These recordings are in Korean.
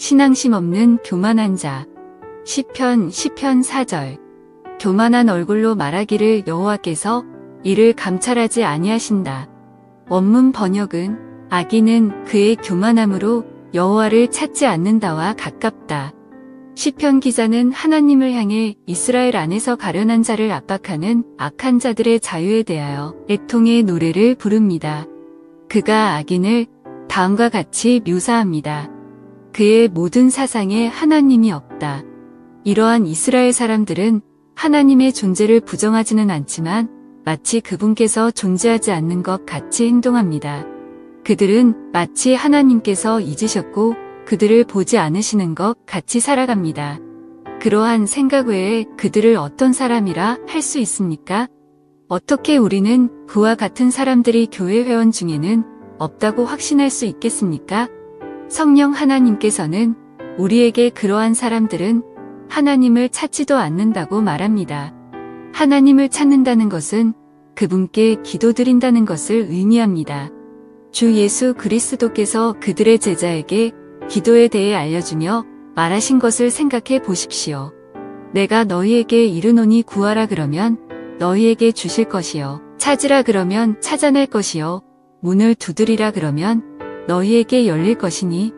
신앙심 없는 교만한 자. 시편 4절. 교만한 얼굴로 말하기를 여호와께서 이를 감찰하지 아니하신다. 원문 번역은 악인은 그의 교만함으로 여호와를 찾지 않는다와 가깝다. 시편 기자는 하나님을 향해 이스라엘 안에서 가련한 자를 압박하는 악한 자들의 자유에 대하여 애통의 노래를 부릅니다. 그가 악인을 다음과 같이 묘사합니다. 그의 모든 사상에 하나님이 없다. 이러한 이스라엘 사람들은 하나님의 존재를 부정하지는 않지만 마치 그분께서 존재하지 않는 것 같이 행동합니다. 그들은 마치 하나님께서 잊으셨고 그들을 보지 않으시는 것 같이 살아갑니다. 그러한 생각 외에 그들을 어떤 사람이라 할 수 있습니까? 어떻게 우리는 그와 같은 사람들이 교회 회원 중에는 없다고 확신할 수 있겠습니까? 성령 하나님께서는 우리에게 그러한 사람들은 하나님을 찾지도 않는다고 말합니다. 하나님을 찾는다는 것은 그분께 기도드린다는 것을 의미합니다. 주 예수 그리스도께서 그들의 제자에게 기도에 대해 알려주며 말하신 것을 생각해 보십시오. 내가 너희에게 이르노니 구하라 그러면 너희에게 주실 것이요. 찾으라 그러면 찾아낼 것이요. 문을 두드리라 그러면 너희에게 열릴 것이니.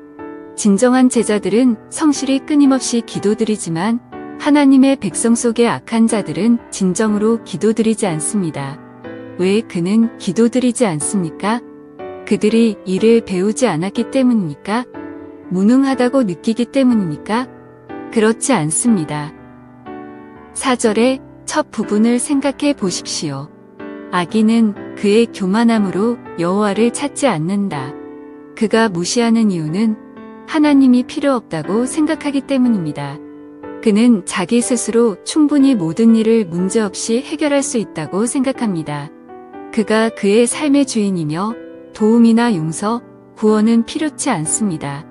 진정한 제자들은 성실히 끊임없이 기도드리지만 하나님의 백성 속의 악한 자들은 진정으로 기도드리지 않습니다. 왜 그는 기도드리지 않습니까? 그들이 일을 배우지 않았기 때문입니까? 무능하다고 느끼기 때문입니까? 그렇지 않습니다. 4절의 첫 부분을 생각해 보십시오. 악인은 그의 교만함으로 여호와를 찾지 않는다. 그가 무시하는 이유는 하나님이 필요 없다고 생각하기 때문입니다. 그는 자기 스스로 충분히 모든 일을 문제없이 해결할 수 있다고 생각합니다. 그가 그의 삶의 주인이며 도움이나 용서, 구원은 필요치 않습니다.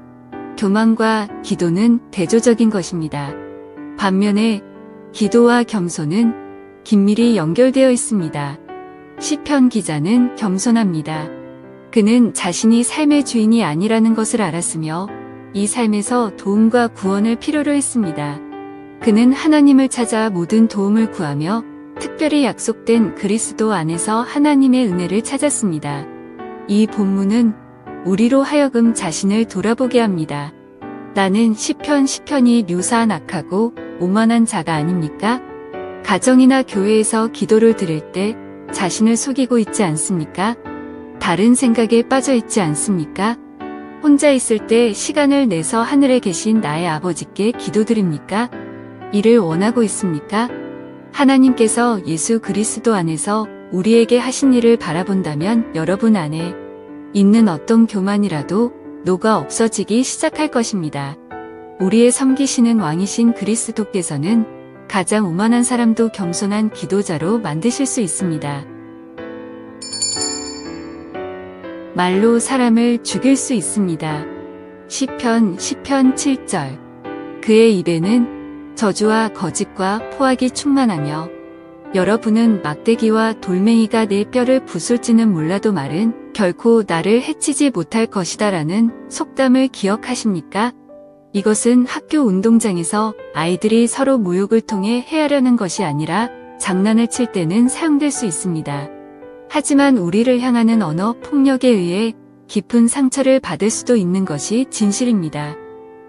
교만과 기도는 대조적인 것입니다. 반면에 기도와 겸손은 긴밀히 연결되어 있습니다. 시편 기자는 겸손합니다. 그는 자신이 삶의 주인이 아니라는 것을 알았으며 이 삶에서 도움과 구원을 필요로 했습니다. 그는 하나님을 찾아 모든 도움을 구하며 특별히 약속된 그리스도 안에서 하나님의 은혜를 찾았습니다. 이 본문은 우리로 하여금 자신을 돌아보게 합니다. 나는 시편이 묘사한 악하고 오만한 자가 아닙니까? 가정이나 교회에서 기도를 드릴 때 자신을 속이고 있지 않습니까? 다른 생각에 빠져 있지 않습니까? 혼자 있을 때 시간을 내서 하늘에 계신 나의 아버지께 기도드립니까? 이를 원하고 있습니까? 하나님께서 예수 그리스도 안에서 우리에게 하신 일을 바라본다면 여러분 안에 있는 어떤 교만이라도 녹아 없어지기 시작할 것입니다. 우리의 섬기시는 왕이신 그리스도께서는 가장 오만한 사람도 겸손한 기도자로 만드실 수 있습니다. 말로 사람을 죽일 수 있습니다. 시편 7절. 그의 입에는 저주와 거짓과 포악이 충만하며 여러분은 막대기와 돌멩이가 내 뼈를 부술지는 몰라도 말은 결코 나를 해치지 못할 것이다 라는 속담을 기억하십니까? 이것은 학교 운동장에서 아이들이 서로 모욕을 통해 해하려는 것이 아니라 장난을 칠 때는 사용될 수 있습니다. 하지만 우리를 향하는 언어 폭력에 의해 깊은 상처를 받을 수도 있는 것이 진실입니다.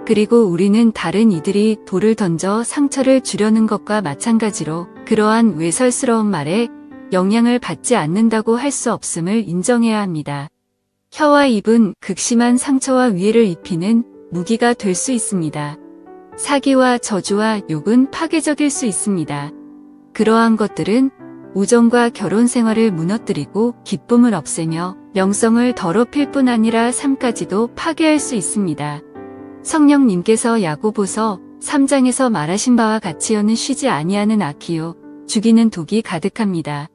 그리고 우리는 다른 이들이 돌을 던져 상처를 주려는 것과 마찬가지로 그러한 외설스러운 말에 영향을 받지 않는다고 할 수 없음을 인정해야 합니다. 혀와 입은 극심한 상처와 위해를 입히는 무기가 될 수 있습니다. 사기와 저주와 욕은 파괴적일 수 있습니다. 그러한 것들은 우정과 결혼 생활을 무너뜨리고 기쁨을 없애며 영성을 더럽힐 뿐 아니라 삶까지도 파괴할 수 있습니다. 성령님께서 야고보서 3장에서 말하신 바와 같이 여는 쉬지 아니하는 악이요 죽이는 독이 가득합니다.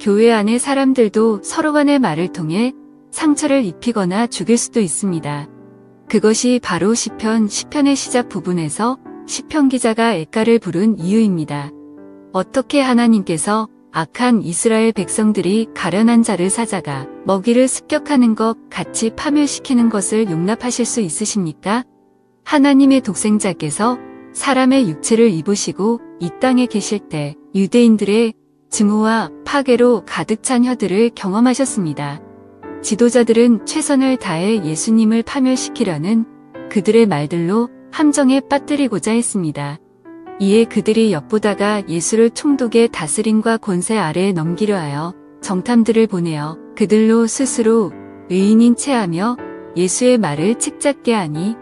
교회 안의 사람들도 서로 간의 말을 통해 상처를 입히거나 죽일 수도 있습니다. 그것이 바로 시편의 시작 부분에서 시편 기자가 애가를 부른 이유입니다. 어떻게 하나님께서 악한 이스라엘 백성들이 가련한 자를 사자가 먹이를 습격하는 것 같이 파멸시키는 것을 용납하실 수 있으십니까? 하나님의 독생자께서 사람의 육체를 입으시고 이 땅에 계실 때 유대인들의 증오와 파괴로 가득 찬 혀들을 경험하셨습니다. 지도자들은 최선을 다해 예수님을 파멸시키려는 그들의 말들로 함정에 빠뜨리고자 했습니다. 이에 그들이 엿보다가 예수를 총독의 다스림과 권세 아래에 넘기려 하여 정탐들을 보내어 그들로 스스로 의인인 체하며 예수의 말을 책잡게 하니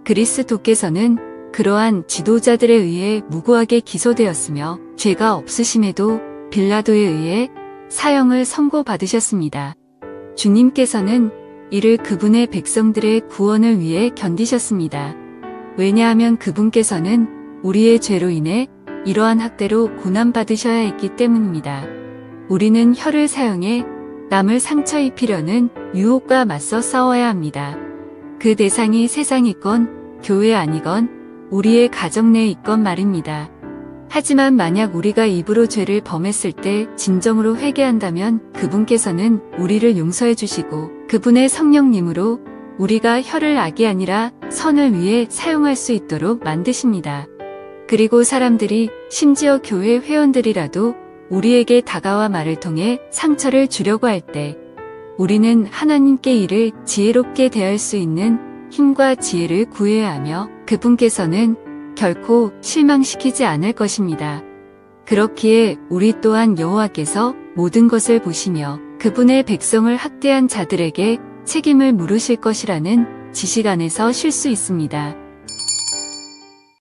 그리스도께서는 그러한 지도자들에 의해 무고하게 기소되었으며 죄가 없으심에도 빌라도에 의해 사형을 선고받으셨습니다. 주님께서는 이를 그분의 백성들의 구원을 위해 견디셨습니다. 왜냐하면 그분께서는 우리의 죄로 인해 이러한 학대로 고난받으셔야 했기 때문입니다. 우리는 혀를 사용해 남을 상처 입히려는 유혹과 맞서 싸워야 합니다. 그 대상이 세상이건 교회 아니건 우리의 가정 내에 있건 말입니다. 하지만 만약 우리가 입으로 죄를 범했을 때 진정으로 회개한다면 그분께서는 우리를 용서해 주시고 그분의 성령님으로 우리가 혀를 악이 아니라 선을 위해 사용할 수 있도록 만드십니다. 그리고 사람들이 심지어 교회 회원들이라도 우리에게 다가와 말을 통해 상처를 주려고 할 때 우리는 하나님께 이를 지혜롭게 대할 수 있는 힘과 지혜를 구해야 하며 그분께서는 결코 실망시키지 않을 것입니다. 그렇기에 우리 또한 여호와께서 모든 것을 보시며 그분의 백성을 학대한 자들에게 책임을 물으실 것이라는 지식 안에서 쉴 수 있습니다.